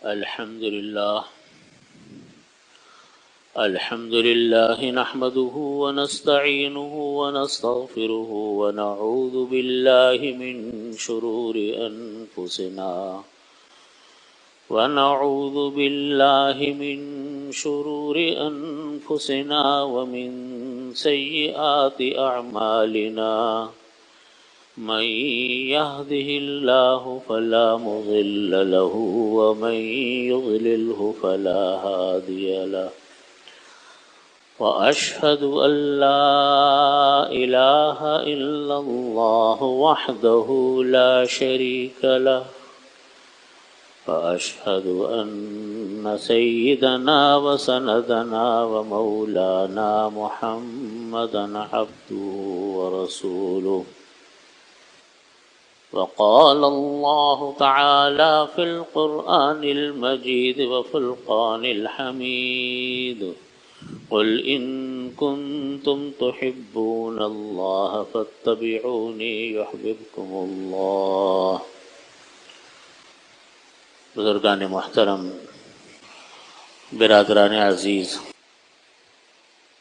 الحمد لله نحمده ونستعينه ونستغفره ونعوذ بالله من شرور أنفسنا ومن سيئات أعمالنا من يهده الله فلا مضل له ومن يضلله فلا هادي له وأشهد أن لا إله إلا الله وحده لا شريك له وأشهد أن سيدنا وسندنا ومولانا محمدا عبده ورسوله وقال الله تعالى في القرآن المجيد وفرقان الحميد قل إن كنتم تحبون الله فاتبعوني يحببكم الله۔ بزرگان محترم، برادران عزیز،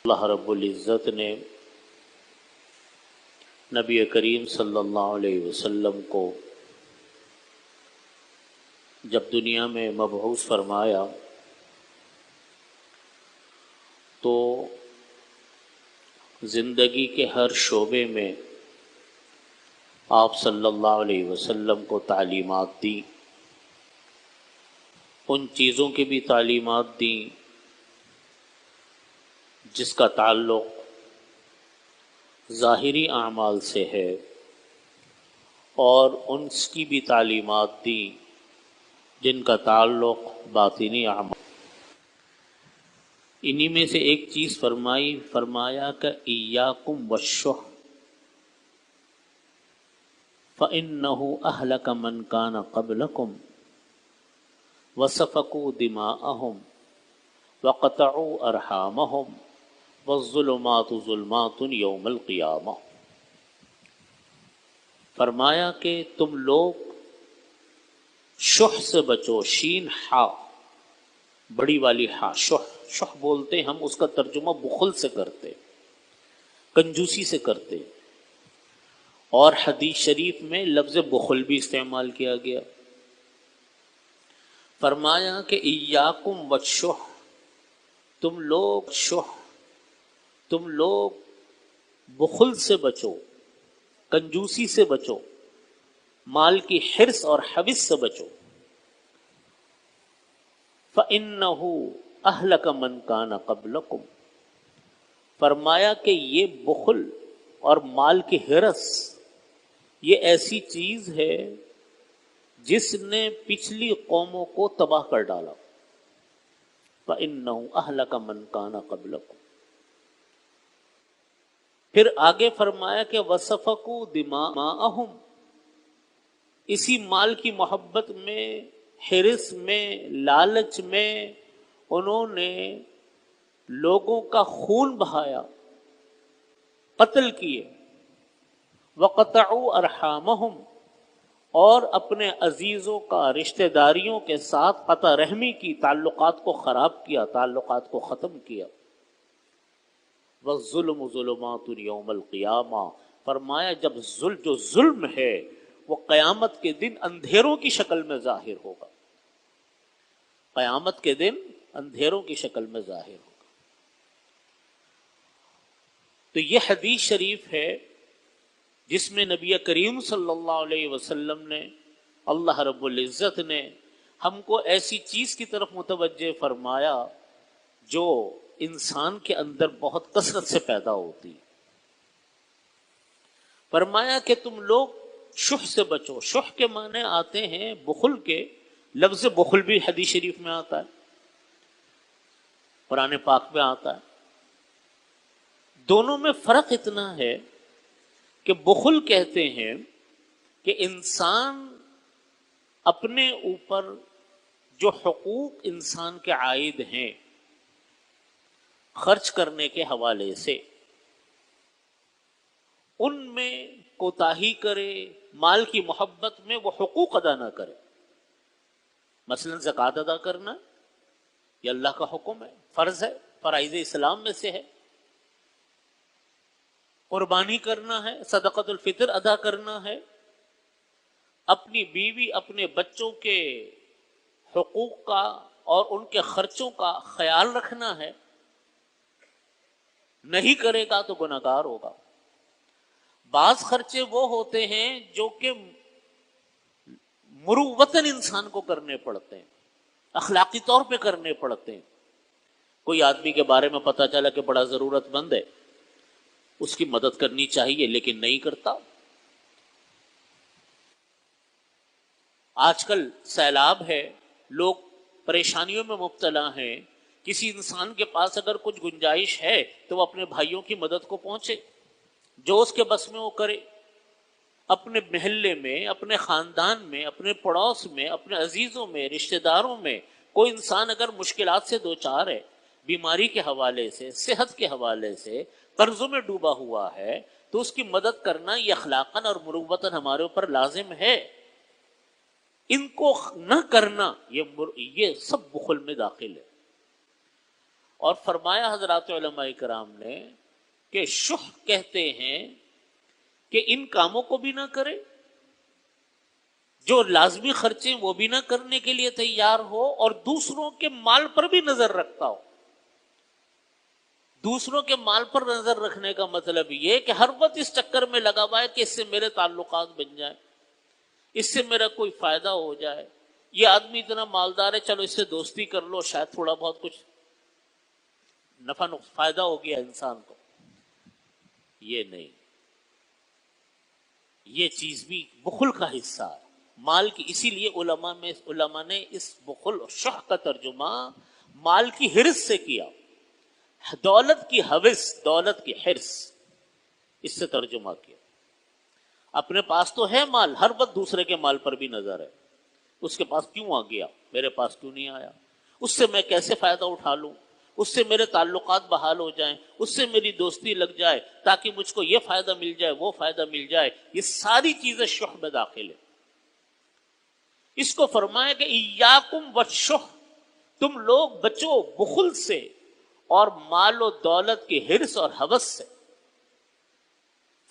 اللہ رب العزت نے نبی کریم صلی اللہ علیہ وسلم کو جب دنیا میں مبعوث فرمایا تو زندگی کے ہر شعبے میں آپ صلی اللہ علیہ وسلم کو تعلیمات دی، ان چیزوں کی بھی تعلیمات دی جس کا تعلق ظاہری اعمال سے ہے، اور ان کی بھی تعلیمات دی جن کا تعلق باطنی اعمال۔ انہی میں سے ایک چیز فرمایا کہ ایاکم والشح فإنہ اہلک من کان قبلکم وسفکوا دماءہم وقطعوا ارحامہم والظلمات ظلمات یوم القیامہ۔ فرمایا کہ تم لوگ شح سے بچو، شین ہا، بڑی والی ہا، شح بولتے ہم اس کا ترجمہ بخل سے کرتے، کنجوسی سے کرتے، اور حدیث شریف میں لفظ بخل بھی استعمال کیا گیا۔ فرمایا کہ ایاکم والشح، تم لوگ بخل سے بچو، کنجوسی سے بچو، مال کی حرص اور حوث سے بچو۔ فَإِنَّهُ أَهْلَكَ مَنْ كَانَ قَبْلَكُمْ، فرمایا کہ یہ بخل اور مال کی حرص یہ ایسی چیز ہے جس نے پچھلی قوموں کو تباہ کر ڈالا۔ فَإِنَّهُ أَهْلَكَ مَنْ كَانَ قَبْلَكُمْ۔ پھر آگے فرمایا کہ وَسَفَكُوا دِمَاءَهُمْ، اسی مال کی محبت میں، حرص میں، لالچ میں انہوں نے لوگوں کا خون بہایا، قتل کیے۔ وَقَطَعُوا أَرْحَامَهُمْ، اور اپنے عزیزوں کا، رشتہ داریوں کے ساتھ قطع رحمی کی، تعلقات کو خراب کیا، تعلقات کو ختم کیا۔ وَالظُّلْمُ ظُلُمَاتٌ يَوْمَ الْقِيَامَةِ، فرمایا جب جو ظلم ہے وہ قیامت کے دن اندھیروں کی شکل میں ظاہر ہوگا، قیامت کے دن اندھیروں کی شکل میں ظاہر ہوگا۔ تو یہ حدیث شریف ہے جس میں نبی کریم صلی اللہ علیہ وسلم نے، اللہ رب العزت نے ہم کو ایسی چیز کی طرف متوجہ فرمایا جو انسان کے اندر بہت کثرت سے پیدا ہوتی۔ فرمایا کہ تم لوگ شح سے بچو۔ شح کے معنی آتے ہیں بخل کے، لفظ بخل بھی حدیث شریف میں آتا ہے، قرآن پاک میں آتا ہے۔ دونوں میں فرق اتنا ہے کہ بخل کہتے ہیں کہ انسان اپنے اوپر جو حقوق انسان کے عائد ہیں خرچ کرنے کے حوالے سے ان میں کوتاہی کرے، مال کی محبت میں وہ حقوق ادا نہ کرے، مثلا زکوٰۃ ادا کرنا یہ اللہ کا حکم ہے، فرض ہے، فرائض اسلام میں سے ہے۔ قربانی کرنا ہے، صدقۃ الفطر ادا کرنا ہے، اپنی بیوی اپنے بچوں کے حقوق کا اور ان کے خرچوں کا خیال رکھنا ہے، نہیں کرے گا تو گناہگار ہوگا۔ بعض خرچے وہ ہوتے ہیں جو کہ مروتاً انسان کو کرنے پڑتے ہیں، اخلاقی طور پہ کرنے پڑتے ہیں۔ کوئی آدمی کے بارے میں پتہ چلا کہ بڑا ضرورت مند ہے، اس کی مدد کرنی چاہیے لیکن نہیں کرتا۔ آج کل سیلاب ہے، لوگ پریشانیوں میں مبتلا ہیں، کسی انسان کے پاس اگر کچھ گنجائش ہے تو وہ اپنے بھائیوں کی مدد کو پہنچے، جو اس کے بس میں وہ کرے۔ اپنے محلے میں، اپنے خاندان میں، اپنے پڑوس میں، اپنے عزیزوں میں، رشتہ داروں میں کوئی انسان اگر مشکلات سے دوچار ہے، بیماری کے حوالے سے، صحت کے حوالے سے، قرضوں میں ڈوبا ہوا ہے، تو اس کی مدد کرنا یہ اخلاقاً اور مروتاً ہمارے اوپر لازم ہے۔ ان کو نہ کرنا یہ سب بخل میں داخل ہے۔ اور فرمایا حضرات علماء کرام نے کہ شح کہتے ہیں کہ ان کاموں کو بھی نہ کرے، جو لازمی خرچے وہ بھی نہ کرنے کے لیے تیار ہو، اور دوسروں کے مال پر بھی نظر رکھتا ہو۔ دوسروں کے مال پر نظر رکھنے کا مطلب یہ کہ ہر وقت اس چکر میں لگا ہوا ہے کہ اس سے میرے تعلقات بن جائیں، اس سے میرا کوئی فائدہ ہو جائے، یہ آدمی اتنا مالدار ہے، چلو اس سے دوستی کر لو، شاید تھوڑا بہت کچھ نفع فائدہ ہو گیا انسان کو۔ یہ نہیں، یہ چیز بھی بخل کا حصہ ہے مال کی۔ اسی لیے علماء نے اس بخل اور شح کا ترجمہ مال کی حرص سے کیا، دولت کی حوث، دولت کی حرص، اس سے ترجمہ کیا۔ اپنے پاس تو ہے مال، ہر وقت دوسرے کے مال پر بھی نظر ہے، اس کے پاس کیوں آ گیا، میرے پاس کیوں نہیں آیا، اس سے میں کیسے فائدہ اٹھا لوں، اس سے میرے تعلقات بحال ہو جائیں، اس سے میری دوستی لگ جائے تاکہ مجھ کو یہ فائدہ مل جائے، وہ فائدہ مل جائے۔ یہ ساری چیزیں شح میں داخل ہے۔ اس کو فرمایا کہ ایاکم والشح، تم لوگ بچو بخل سے اور مال و دولت کی حرص اور ہوس سے۔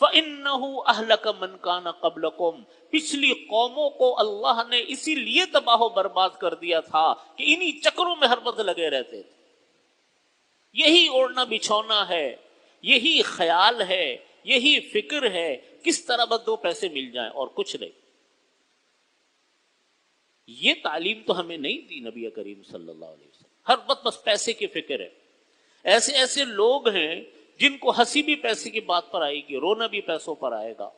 فَإِنَّهُ أَهْلَكَ مَنْ كَانَ قَبْلَكُمْ، پچھلی قوموں کو اللہ نے اسی لیے تباہ و برباد کر دیا تھا کہ انہی چکروں میں ہر وقت لگے رہتے تھے۔ یہی اوڑھنا بچھونا ہے، یہی خیال ہے، یہی فکر ہے، کس طرح بس دو پیسے مل جائیں اور کچھ نہیں۔ یہ تعلیم تو ہمیں نہیں دی نبی کریم صلی اللہ علیہ وسلم۔ ہر وقت بس پیسے کی فکر ہے۔ ایسے ایسے لوگ ہیں جن کو ہنسی بھی پیسے کی بات پر آئے گی، رونا بھی پیسوں پر آئے گا،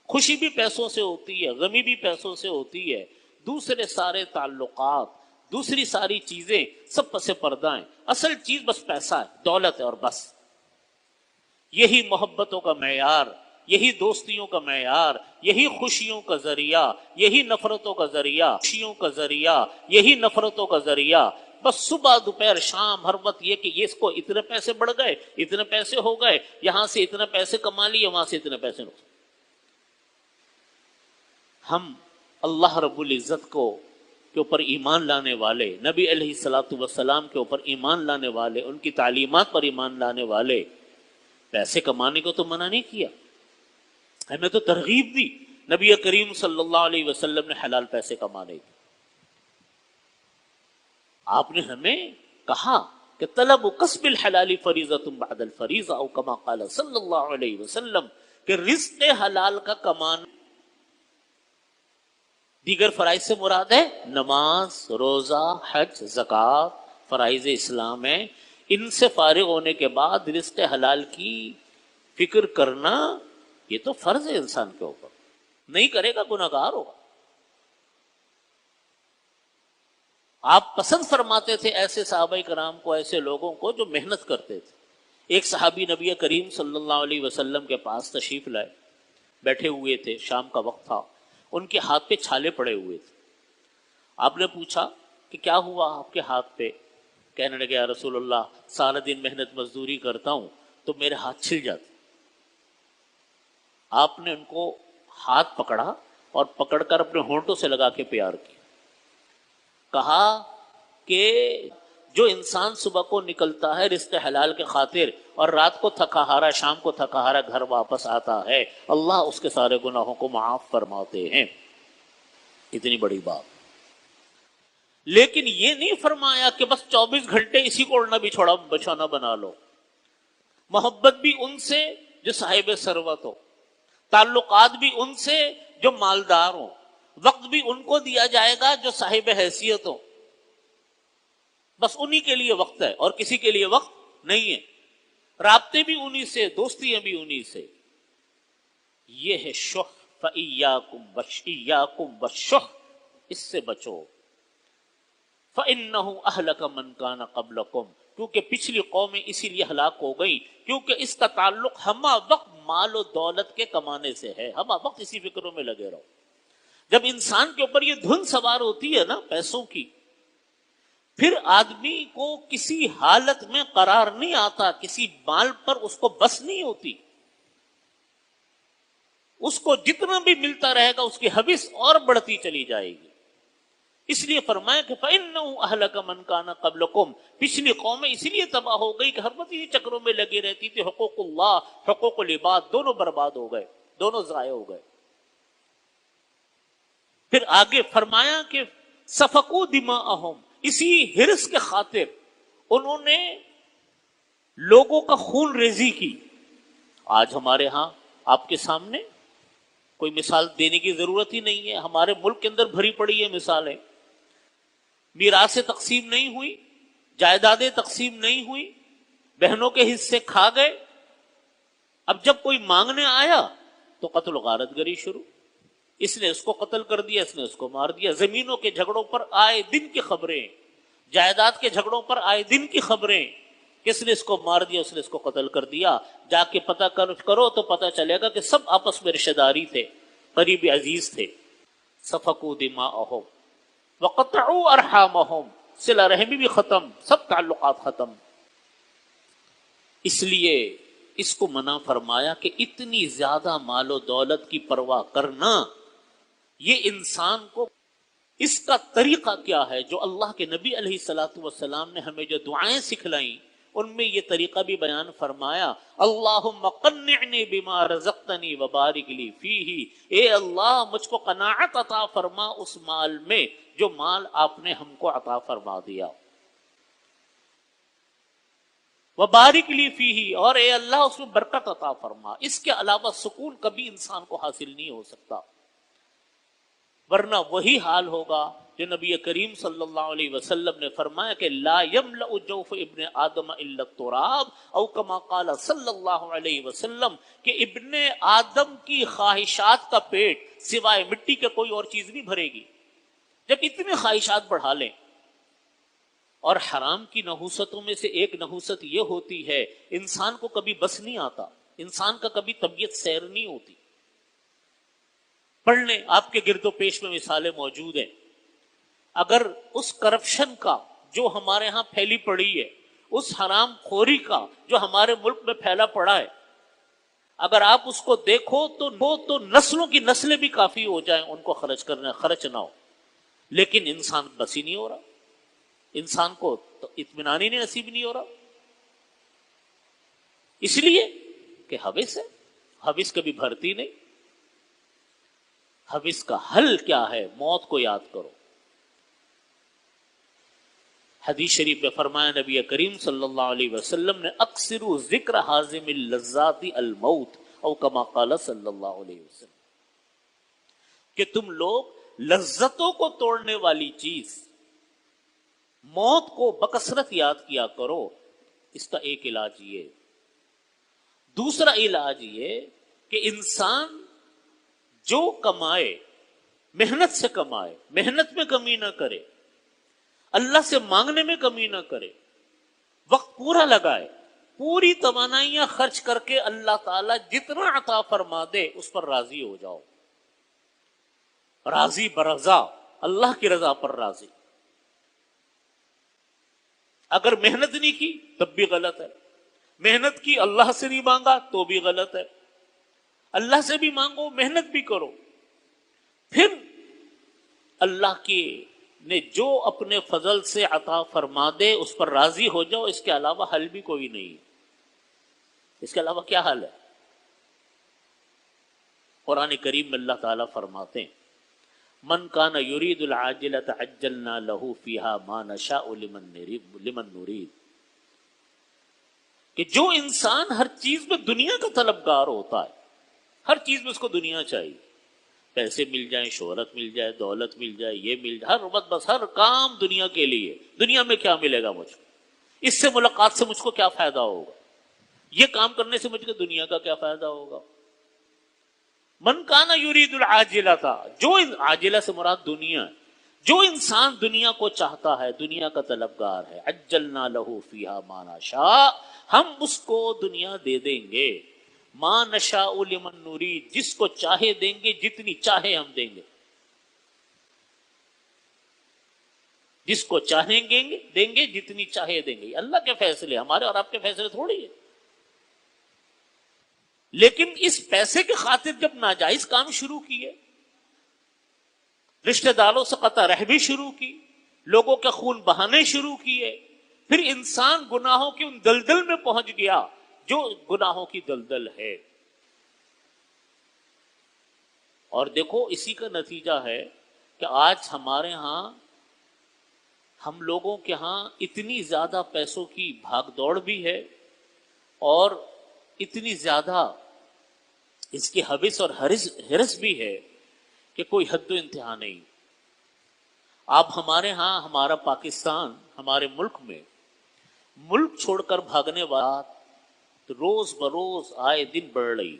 خوشی بھی پیسوں سے ہوتی ہے، غمی بھی پیسوں سے ہوتی ہے، دوسرے سارے تعلقات، دوسری ساری چیزیں سب پس پردہ ہیں، اصل چیز بس پیسہ ہے، دولت ہے، اور بس یہی محبتوں کا معیار، یہی دوستیوں کا معیار، یہی خوشیوں کا ذریعہ، یہی نفرتوں کا ذریعہ، خوشیوں کا ذریعہ، یہی نفرتوں کا ذریعہ۔ بس صبح دوپہر شام ہر وقت یہ کہ یہ اس کو اتنے پیسے بڑھ گئے، اتنے پیسے ہو گئے، یہاں سے اتنے پیسے کما لیے، وہاں سے اتنے پیسے نقصان۔ ہم اللہ رب العزت کو کے اوپر ایمان لانے والے، نبی علیہ الصلوۃ والسلام کے اوپر ایمان لانے والے، ان کی تعلیمات پر ایمان لانے والے، پیسے کمانے کو تو منع نہیں کیا، ہمیں تو ترغیب دی۔ نبی کریم صلی اللہ علیہ وسلم نے حلال پیسے کمانے کی، آپ نے ہمیں کہا کہ طلب کسب الحلال فریضۃ بعد الفریضہ، او کما قال صلی اللہ علیہ وسلم، کہ رزق حلال کا کمانا دیگر فرائض سے مراد ہے نماز، روزہ، حج، زکوٰۃ، فرائض اسلام ہے۔ ان سے فارغ ہونے کے بعد رزق حلال کی فکر کرنا یہ تو فرض ہے انسان کے اوپر، نہیں کرے گا گناہگار ہوگا۔ آپ پسند فرماتے تھے ایسے صحابہ کرام کو، ایسے لوگوں کو جو محنت کرتے تھے۔ ایک صحابی نبی کریم صلی اللہ علیہ وسلم کے پاس تشریف لائے، بیٹھے ہوئے تھے، شام کا وقت تھا، ان کے ہاتھ پہ چھالے پڑے ہوئے تھے۔ آپ نے پوچھا کہ کیا ہوا آپ کے ہاتھ پہ؟ کہنے لگے یا رسول اللہ، سارا دن محنت مزدوری کرتا ہوں تو میرے ہاتھ چھل جاتے۔ آپ نے ان کو ہاتھ پکڑا اور پکڑ کر اپنے ہونٹوں سے لگا کے پیار کیا۔ کہا کہ جو انسان صبح کو نکلتا ہے رزق حلال کے خاطر اور رات کو تھکا ہارا، شام کو تھکا ہارا گھر واپس آتا ہے، اللہ اس کے سارے گناہوں کو معاف فرماتے ہیں۔ اتنی بڑی بات، لیکن یہ نہیں فرمایا کہ بس 24 گھنٹے اسی کو اڑنا بچھونا بنا لو۔ محبت بھی ان سے جو صاحب ثروت ہو، تعلقات بھی ان سے جو مالدار ہو، وقت بھی ان کو دیا جائے گا جو صاحب حیثیت ہو، بس انہی کے لیے وقت ہے اور کسی کے لیے وقت نہیں ہے، رابطے بھی انہی سے، دوستیاں بھی انہی سے۔ یہ ہے شح، فَإِيَّاكُمْ وَالشُّحَّ، اس سے بچو۔ فَإِنَّهُ أَهْلَكَ مَنْ كَانَ قَبْلَكُمْ، کیونکہ پچھلی قومیں اسی لیے ہلاک ہو گئی کیونکہ اس کا تعلق ہمہ وقت مال و دولت کے کمانے سے ہے، ہمہ وقت اسی فکروں میں لگے رہو۔ جب انسان کے اوپر یہ دھن سوار ہوتی ہے نا پیسوں کی، پھر آدمی کو کسی حالت میں قرار نہیں آتا، کسی مال پر اس کو بس نہیں ہوتی، اس کو جتنا بھی ملتا رہے گا اس کی حوث اور بڑھتی چلی جائے گی۔ اس لیے فرمایا کہ فَإِنَّهُ أَهْلَكَ مَنْ كَانَ قَبْلَكُمْ، پچھلی قومیں اسی لیے تباہ ہو گئی کہ ہر وقت اسی چکروں میں لگی رہتی تھی، حقوق اللہ، حقوق العباد دونوں برباد ہو گئے، دونوں ضائع ہو گئے۔ پھر آگے فرمایا کہ سفکوا دماءہم، اسی حرص کے خاطر انہوں نے لوگوں کا خون ریزی کی۔ آج ہمارے ہاں آپ کے سامنے کوئی مثال دینے کی ضرورت ہی نہیں ہے، ہمارے ملک کے اندر بھری پڑی ہے مثالیں۔ میراثیں تقسیم نہیں ہوئی، جائیدادیں تقسیم نہیں ہوئی، بہنوں کے حصے کھا گئے، اب جب کوئی مانگنے آیا تو قتل و غارت گری شروع، اس نے اس کو قتل کر دیا، اس نے اس کو مار دیا۔ زمینوں کے جھگڑوں پر آئے دن کی خبریں، جائیداد کے جھگڑوں پر آئے دن کی خبریں، کس نے اس کو مار دیا، اس نے اس کو قتل کر دیا۔ جا کے پتہ کرو تو پتہ چلے گا کہ سب آپس میں رشتہ داری تھے، قریبی عزیز تھے۔ سفکوا دماءہم وقطعوا ارحامہم، صلہ رحمی بھی ختم، سب تعلقات ختم۔ اس لیے اس کو منع فرمایا کہ اتنی زیادہ مال و دولت کی پرواہ کرنا، یہ انسان کو اس کا طریقہ کیا ہے جو اللہ کے نبی علیہ الصلوۃ والسلام نے ہمیں جو دعائیں سکھلائیں ان میں یہ طریقہ بھی بیان فرمایا۔ اللہم قنعنی بما رزقتنی وبارک لی فیہ، اے اللہ مجھ کو قناعت عطا فرما اس مال میں جو مال آپ نے ہم کو عطا فرما دیا، وبارک لی فیہ، اور اے اللہ اس میں برکت عطا فرما۔ اس کے علاوہ سکون کبھی انسان کو حاصل نہیں ہو سکتا، ورنہ وہی حال ہوگا جو نبی کریم صلی اللہ علیہ وسلم نے فرمایا کہ لا یملأ جوف ابن آدم الا التراب، او کما قال صلی اللہ علیہ وسلم کہ ابن آدم کی خواہشات کا پیٹ سوائے مٹی کے کوئی اور چیز نہیں بھرے گی۔ جب اتنے خواہشات بڑھا لیں، اور حرام کی نحوستوں میں سے ایک نحوست یہ ہوتی ہے انسان کو کبھی بس نہیں آتا، انسان کا کبھی طبیعت سیر نہیں ہوتی۔ پڑھ لیں، آپ کے گرد و پیش میں مثالیں موجود ہیں۔ اگر اس کرپشن کا جو ہمارے ہاں پھیلی پڑی ہے، اس حرام خوری کا جو ہمارے ملک میں پھیلا پڑا ہے، اگر آپ اس کو دیکھو تو نسلوں کی نسلیں بھی کافی ہو جائیں ان کو خرچ نہ ہو، لیکن انسان بس ہی نہیں ہو رہا، انسان کو تو اطمینان ہی نہیں نصیب نہیں ہو رہا، اس لیے کہ حوث ہے، حوث کبھی بھرتی نہیں۔ حوث کا حل کیا ہے؟ موت کو یاد کرو۔ حدیث شریف میں فرمایا نبی کریم صلی اللہ علیہ وسلم نے اکثروا ذکر حازم اللذات الموت، او کما قال صلی اللہ علیہ وسلم، کہ تم لوگ لذتوں کو توڑنے والی چیز موت کو بکثرت یاد کیا کرو۔ اس کا ایک علاج یہ، دوسرا علاج یہ کہ انسان جو کمائے محنت سے کمائے، محنت میں کمی نہ کرے، اللہ سے مانگنے میں کمی نہ کرے، وقت پورا لگائے، پوری توانائیاں خرچ کر کے اللہ تعالیٰ جتنا عطا فرما دے اس پر راضی ہو جاؤ، راضی برضا، اللہ کی رضا پر راضی۔ اگر محنت نہیں کی تب بھی غلط ہے، محنت کی اللہ سے نہیں مانگا تو بھی غلط ہے۔ اللہ سے بھی مانگو، محنت بھی کرو، پھر اللہ کی نے جو اپنے فضل سے عطا فرما دے اس پر راضی ہو جاؤ، اس کے علاوہ حل بھی کوئی نہیں، اس کے علاوہ کیا حل ہے؟ قرآن کریم میں اللہ تعالیٰ فرماتے ہیں من کان یرید العاجلۃ عجلنا له فیها ما نشاء لمن نرید، کہ جو انسان ہر چیز میں دنیا کا طلبگار ہوتا ہے، ہر چیز میں اس کو دنیا چاہیے، پیسے مل جائیں، شہرت مل جائے، دولت مل جائے، یہ مل جائے، ہر وقت بس ہر کام دنیا کے لیے، دنیا میں کیا ملے گا مجھ کو، اس سے ملاقات سے مجھ کو کیا فائدہ ہوگا، یہ کام کرنے سے مجھ کو دنیا کا کیا فائدہ ہوگا۔ من کانا یرید العاجلہ تھا، جو عاجلہ سے مراد دنیا ہے، جو انسان دنیا کو چاہتا ہے، دنیا کا طلبگار ہے، عجلنا لہ فیہا ما نشاء، ہم اس کو دنیا دے دیں گے، ما نشاء لمن نرید، جس کو چاہے دیں گے، جتنی چاہے ہم دیں گے، جس کو چاہیں گے دیں گے، جتنی چاہے دیں گے۔ اللہ کے فیصلے، ہمارے اور آپ کے فیصلے تھوڑی ہے۔ لیکن اس پیسے کی خاطر جب ناجائز کام شروع کیے، رشتہ داروں سے قطع رحمی شروع کی، لوگوں کے خون بہانے شروع کیے، پھر انسان گناہوں کی ان دلدل میں پہنچ گیا جو گناہوں کی دلدل ہے۔ اور دیکھو اسی کا نتیجہ ہے کہ آج ہمارے ہاں، ہم لوگوں کے ہاں اتنی زیادہ پیسوں کی بھاگ دوڑ بھی ہے، اور اتنی زیادہ اس کی حوث اور ہرس بھی ہے کہ کوئی حد و انتہا نہیں۔ آپ ہمارے ہاں، ہمارا پاکستان، ہمارے ملک میں ملک چھوڑ کر بھاگنے والا روز بروز آئے دن بڑھ رہی،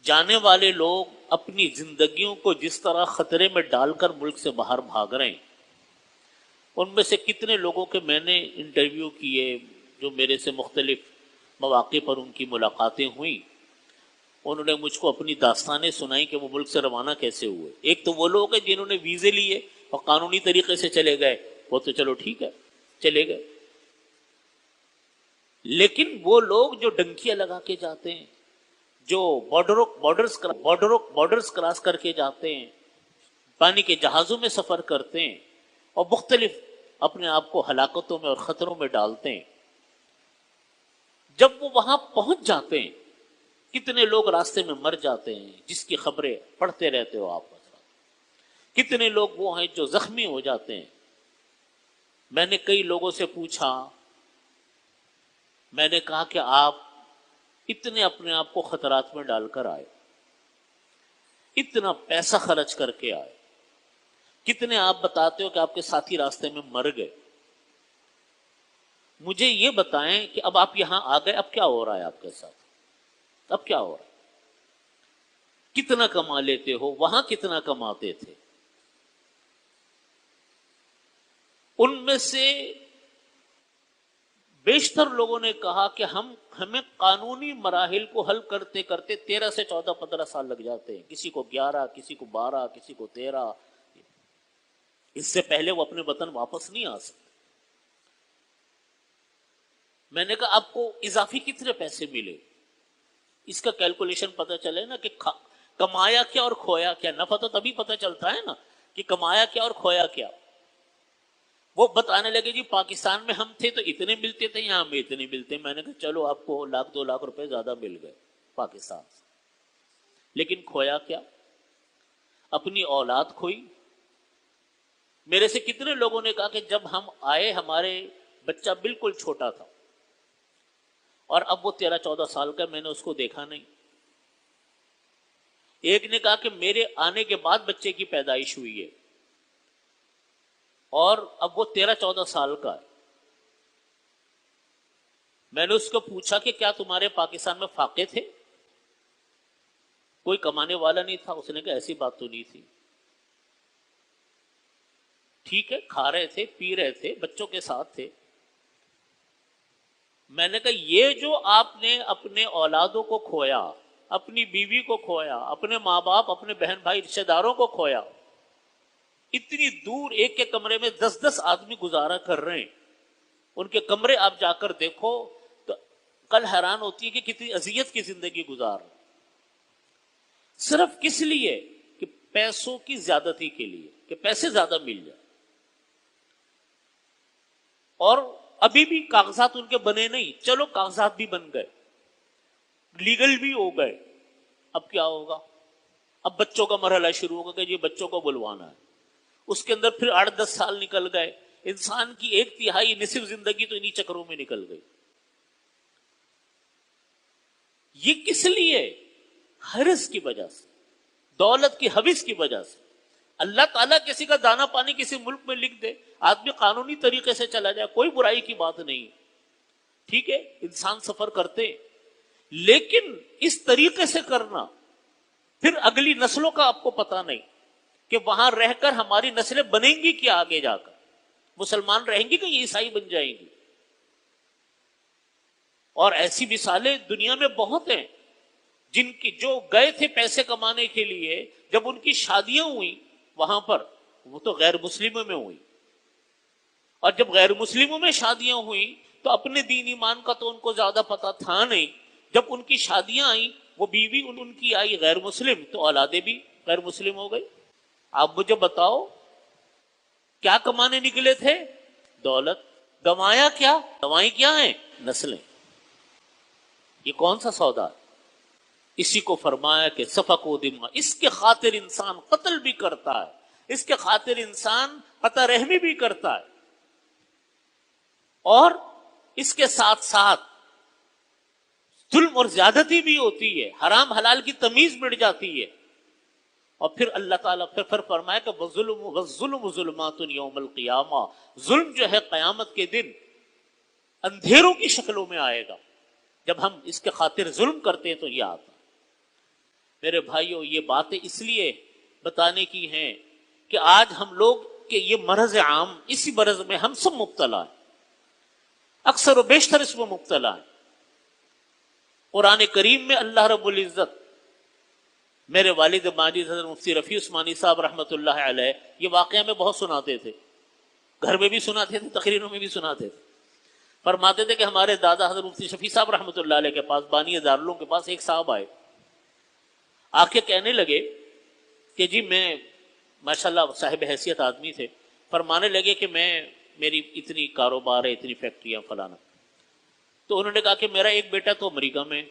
جانے والے لوگ اپنی زندگیوں کو جس طرح خطرے میں ڈال کر ملک سے باہر بھاگ رہے ہیں، ان میں سے کتنے لوگوں کے میں نے انٹرویو کیے، جو میرے سے مختلف مواقع پر ان کی ملاقاتیں ہوئیں، انہوں نے مجھ کو اپنی داستانیں سنائی کہ وہ ملک سے روانہ کیسے ہوئے۔ ایک تو وہ لوگ ہیں جنہوں نے ویزے لیے اور قانونی طریقے سے چلے گئے، وہ تو چلو ٹھیک ہے، چلے گئے، لیکن وہ لوگ جو ڈنکیاں لگا کے جاتے ہیں، جو بارڈرز کراس کر کے جاتے ہیں، پانی کے جہازوں میں سفر کرتے ہیں اور مختلف اپنے آپ کو ہلاکتوں میں اور خطروں میں ڈالتے ہیں، جب وہ وہاں پہنچ جاتے ہیں، کتنے لوگ راستے میں مر جاتے ہیں، جس کی خبریں پڑھتے رہتے ہو آپ، کتنے لوگ وہ ہیں جو زخمی ہو جاتے ہیں۔ میں نے کئی لوگوں سے پوچھا، میں نے کہا کہ آپ اتنے اپنے آپ کو خطرات میں ڈال کر آئے، اتنا پیسہ خرچ کر کے آئے، کتنے آپ بتاتے ہو کہ آپ کے ساتھی راستے میں مر گئے، مجھے یہ بتائیں کہ اب آپ یہاں آ گئے، اب کیا ہو رہا ہے آپ کے ساتھ، اب کیا ہو رہا ہے، کتنا کما لیتے ہو، وہاں کتنا کماتے تھے؟ ان میں سے بیشتر لوگوں نے کہا کہ ہمیں قانونی مراحل کو حل کرتے کرتے 13 سے 14-15 سال لگ جاتے ہیں، کسی کو 11، کسی کو 12، کسی کو 13، اس سے پہلے وہ اپنے وطن واپس نہیں آ سکتے۔ میں نے کہا آپ کو اضافی کتنے پیسے ملے، اس کا کیلکولیشن پتہ چلے نا کہ کمایا کیا اور کھویا کیا، نفع تو تبھی پتہ چلتا ہے نا کہ کمایا کیا اور کھویا کیا۔ وہ بتانے لگے جی پاکستان میں ہم تھے تو اتنے ملتے تھے، یہاں میں اتنے ملتے، میں نے کہا چلو آپ کو 1-2 لاکھ روپے زیادہ مل گئے پاکستان سے، لیکن کھویا کیا؟ اپنی اولاد کھوئی۔ میرے سے کتنے لوگوں نے کہا کہ جب ہم آئے ہمارے بچہ بالکل چھوٹا تھا اور اب وہ 13-14 سال کا، میں نے اس کو دیکھا نہیں۔ ایک نے کہا کہ میرے آنے کے بعد بچے کی پیدائش ہوئی ہے اور اب وہ 13-14 سال کا ہے۔ میں نے اس کو پوچھا کہ کیا تمہارے پاکستان میں فاقے تھے، کوئی کمانے والا نہیں تھا؟ اس نے کہا ایسی بات تو نہیں تھی، ٹھیک ہے کھا رہے تھے، پی رہے تھے، بچوں کے ساتھ تھے۔ میں نے کہا یہ جو آپ نے اپنے اولادوں کو کھویا، اپنی بیوی کو کھویا، اپنے ماں باپ، اپنے بہن بھائی رشتہ داروں کو کھویا، اتنی دور ایک کے کمرے میں 10-10 آدمی گزارا کر رہے ہیں، ان کے کمرے آپ جا کر دیکھو تو کل حیران ہوتی ہے کہ کتنی اذیت کی زندگی گزار رہے، صرف کس لیے کہ پیسوں کی زیادتی کے لیے۔ کہ پیسے زیادہ مل جائے. اور ابھی بھی کاغذات ان کے بنے نہیں، چلو کاغذات بھی بن گئے، لیگل بھی ہو گئے. اب کیا ہوگا؟ اب بچوں کا مرحلہ شروع ہوگا کہ جی بچوں کو بلوانا ہے. اس کے اندر پھر 8-10 سال نکل گئے. انسان کی 1/3 نصف زندگی تو انہی چکروں میں نکل گئی. یہ کس لیے؟ حرص کی وجہ سے، دولت کی حوث کی وجہ سے. اللہ تعالیٰ کسی کا دانا پانی کسی ملک میں لکھ دے، آدمی قانونی طریقے سے چلا جائے، کوئی برائی کی بات نہیں. ٹھیک ہے، انسان سفر کرتے، لیکن اس طریقے سے کرنا، پھر اگلی نسلوں کا آپ کو پتا نہیں کہ وہاں رہ کر ہماری نسلیں بنیں گی کیا آگے جا کر. مسلمان رہیں گی کہ یہ عیسائی بن جائیں گی. اور ایسی مثالیں دنیا میں بہت ہیں جن کی جو گئے تھے پیسے کمانے کے لیے، جب ان کی شادیاں ہوئی وہاں پر، وہ تو غیر مسلموں میں ہوئی. اور جب غیر مسلموں میں شادیاں ہوئی تو اپنے دین ایمان کا تو ان کو زیادہ پتا تھا نہیں. جب ان کی شادیاں آئیں، وہ بیوی ان کی آئی غیر مسلم، تو اولادیں بھی غیر مسلم ہو گئی. آپ مجھے بتاؤ کیا کمانے نکلے تھے؟ دولت. گمایا کیا؟ گمائی کیا ہیں؟ نسلیں. یہ کون سا سودا ہے؟ اسی کو فرمایا کہ سفک و دماء، اس کے خاطر انسان قتل بھی کرتا ہے، اس کے خاطر انسان قطع رحمی بھی کرتا ہے، اور اس کے ساتھ ساتھ ظلم اور زیادتی بھی ہوتی ہے، حرام حلال کی تمیز مٹ جاتی ہے. اور پھر اللہ تعالیٰ پھر فرمایا کہ وَالظُّلْمُ ظُلُمَاتٌ یوم القیامہ، ظلم جو ہے قیامت کے دن اندھیروں کی شکلوں میں آئے گا. جب ہم اس کے خاطر ظلم کرتے ہیں تو یہ آتا. میرے بھائیوں، یہ باتیں اس لیے بتانے کی ہیں کہ آج ہم لوگ کہ یہ مرض عام، اسی مرض میں ہم سب مبتلا ہیں، اکثر و بیشتر اس میں مبتلا ہیں. قرآن کریم میں اللہ رب العزت میرے والد ماجد حضرت مفتی رفیع عثمانی صاحب رحمۃ اللہ علیہ یہ واقعہ میں بہت سناتے تھے، گھر میں بھی سناتے تھے، تقریروں میں بھی سناتے تھے. فرماتے تھے کہ ہمارے دادا حضرت مفتی شفیع صاحب رحمۃ اللہ علیہ کے پاس، بانی دارالعلوم کے پاس، ایک صاحب آئے، آ کے کہنے لگے کہ جی میں ماشاءاللہ صاحب حیثیت آدمی تھے. فرمانے لگے کہ میری اتنی کاروبار ہے، اتنی فیکٹریاں فلانا. تو انہوں نے کہا کہ میرا ایک بیٹا تو امریکہ میں،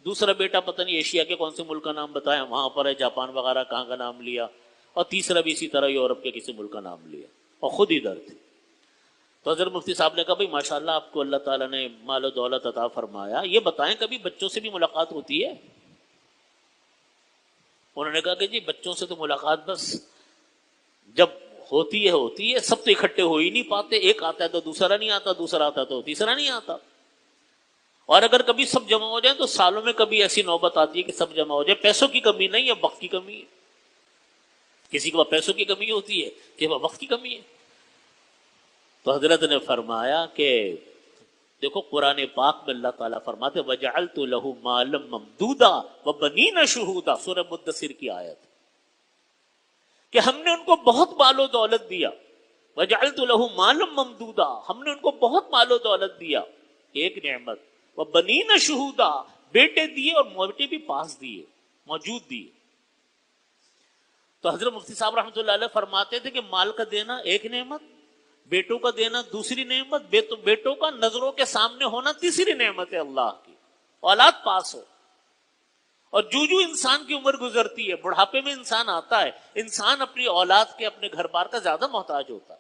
دوسرا بیٹا پتہ نہیں ایشیا کے کون سے ملک کا نام بتایا، وہاں پر ہے، جاپان وغیرہ کہاں کا نام لیا، اور تیسرا بھی اسی طرح یورپ کے کسی ملک کا نام لیا، اور خود ادھر تھے. تو حضرت مفتی صاحب نے کہا بھائی ماشاءاللہ آپ کو اللہ تعالیٰ نے مال و دولت عطا فرمایا، یہ بتائیں کبھی بچوں سے بھی ملاقات ہوتی ہے؟ انہوں نے کہا کہ جی بچوں سے تو ملاقات بس جب ہوتی ہے، سب تو اکٹھے ہو ہی نہیں پاتے، ایک آتا ہے تو دوسرا نہیں آتا، دوسرا آتا تو تیسرا نہیں آتا. اور اگر کبھی سب جمع ہو جائیں تو سالوں میں کبھی ایسی نوبت آتی ہے کہ سب جمع ہو جائے. پیسوں کی کمی نہیں ہے، وقت کی کمی ہے. کسی کے پاس پیسوں کی کمی ہوتی ہے، کسی کے پاس وقت کی کمی ہے. تو حضرت نے فرمایا کہ دیکھو قرآن پاک میں اللہ تعالیٰ فرماتے وَجَعَلْتُ لَهُ مَالًا مَمْدُودًا وَبَنِينَ شُهُودًا، سورہ مدثر کی آیت، کہ ہم نے ان کو بہت مال و دولت دیا. وَجَعَلْتُ لَهُ مَالًا مَمْدُودًا، ہم نے ان کو بہت مال و دولت دیا، ایک نعمت. وَبَنِينَ شُهُودًا، بیٹے دیے اور بیٹے بھی پاس دیے، موجود دیے. تو حضرت مفتی صاحب رحمۃ اللہ علیہ فرماتے تھے کہ مال کا دینا ایک نعمت، بیٹوں کا دینا دوسری نعمت، بیٹوں کا نظروں کے سامنے ہونا تیسری نعمت ہے اللہ کی، اولاد پاس ہو. اور جو انسان کی عمر گزرتی ہے، بڑھاپے میں انسان آتا ہے، انسان اپنی اولاد کے، اپنے گھر بار کا زیادہ محتاج ہوتا ہے.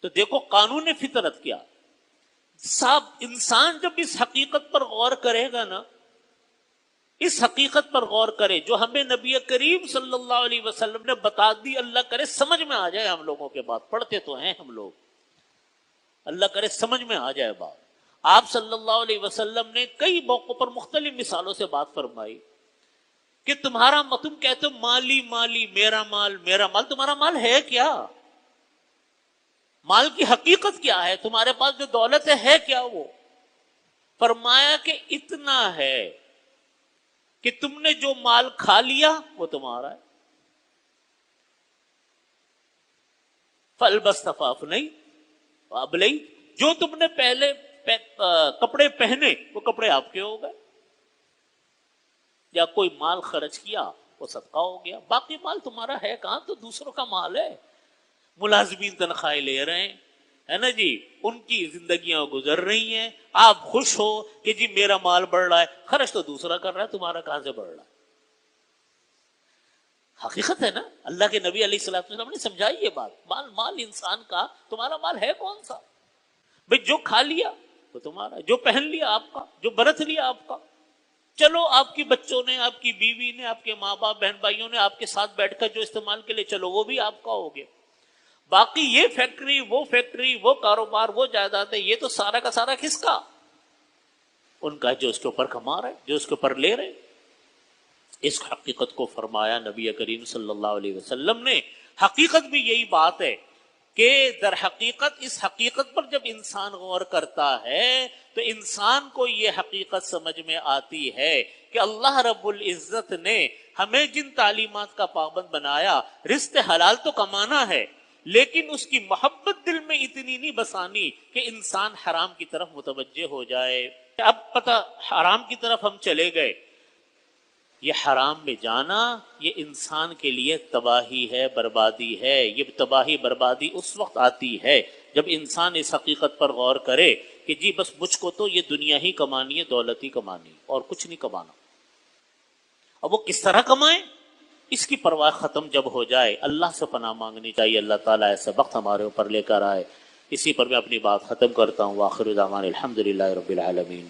تو دیکھو قانون فطرت کیا صاحب. انسان جب اس حقیقت پر غور کرے گا نا، اس حقیقت پر غور کرے جو ہمیں نبی کریم صلی اللہ علیہ وسلم نے بتا دی، اللہ کرے سمجھ میں آ جائے ہم لوگوں کے بات، پڑھتے تو ہیں ہم لوگ، اللہ کرے سمجھ میں آ جائے بات. آپ صلی اللہ علیہ وسلم نے کئی موقعوں پر مختلف مثالوں سے بات فرمائی کہ تمہارا تم کہتے ہو مالی مالی، میرا مال میرا مال. تمہارا مال ہے کیا؟ مال کی حقیقت کیا ہے؟ تمہارے پاس جو دولت ہے کیا وہ؟ فرمایا کہ اتنا ہے کہ تم نے جو مال کھا لیا وہ تمہارا ہے. فَالْبَسْتَفَافُ نہیں اب نہیں، جو تم نے پہلے کپڑے پہنے وہ کپڑے آپ کے ہو گئے، یا کوئی مال خرچ کیا وہ صدقہ ہو گیا. باقی مال تمہارا ہے کہاں؟ تو دوسروں کا مال ہے. ملازمین تنخواہیں لے رہے ہیں، ہے نا جی، ان کی زندگیاں گزر رہی ہیں، آپ خوش ہو کہ جی میرا مال بڑھ رہا ہے، خرچ تو دوسرا کر رہا ہے، تمہارا کہاں سے بڑھ رہا ہے؟ حقیقت ہے نا. اللہ کے نبی علیہ الصلوۃ والسلام نے سمجھائی یہ بات. مال انسان کا، تمہارا مال ہے کون سا؟ بھئی جو کھا لیا وہ تمہارا، جو پہن لیا آپ کا، جو برت لیا آپ کا. چلو آپ کی بچوں نے، آپ کی بیوی نے، آپ کے ماں باپ بہن بھائیوں نے آپ کے ساتھ بیٹھ کر جو استعمال کے لیے، چلو وہ بھی آپ کا ہو گیا. باقی یہ فیکٹری وہ کاروبار وہ جائیدادیں، یہ تو سارا کا سارا کس کا؟ ان کا، جو اس کے اوپر کما رہے، جو اس کے اوپر لے رہے. اس حقیقت کو فرمایا نبی کریم صلی اللہ علیہ وسلم نے. حقیقت بھی یہی بات ہے کہ در حقیقت اس حقیقت پر جب انسان غور کرتا ہے تو انسان کو یہ حقیقت سمجھ میں آتی ہے کہ اللہ رب العزت نے ہمیں جن تعلیمات کا پابند بنایا، رزق حلال تو کمانا ہے، لیکن اس کی محبت دل میں اتنی نہیں بسانی کہ انسان حرام کی طرف متوجہ ہو جائے. اب پتہ حرام کی طرف ہم چلے گئے، یہ حرام میں جانا یہ انسان کے لیے تباہی ہے، بربادی ہے. یہ تباہی بربادی اس وقت آتی ہے جب انسان اس حقیقت پر غور کرے کہ جی بس مجھ کو تو یہ دنیا ہی کمانی ہے، دولت ہی کمانی اور کچھ نہیں کمانا. اب وہ کس طرح کمائیں، اس کی پرواہ ختم جب ہو جائے، اللہ سے پناہ مانگنی چاہیے. اللہ تعالیٰ ایسا وقت ہمارے اوپر لے کر آئے. اسی پر میں اپنی بات ختم کرتا ہوں. وآخر دعوانا الحمدللہ رب العالمین.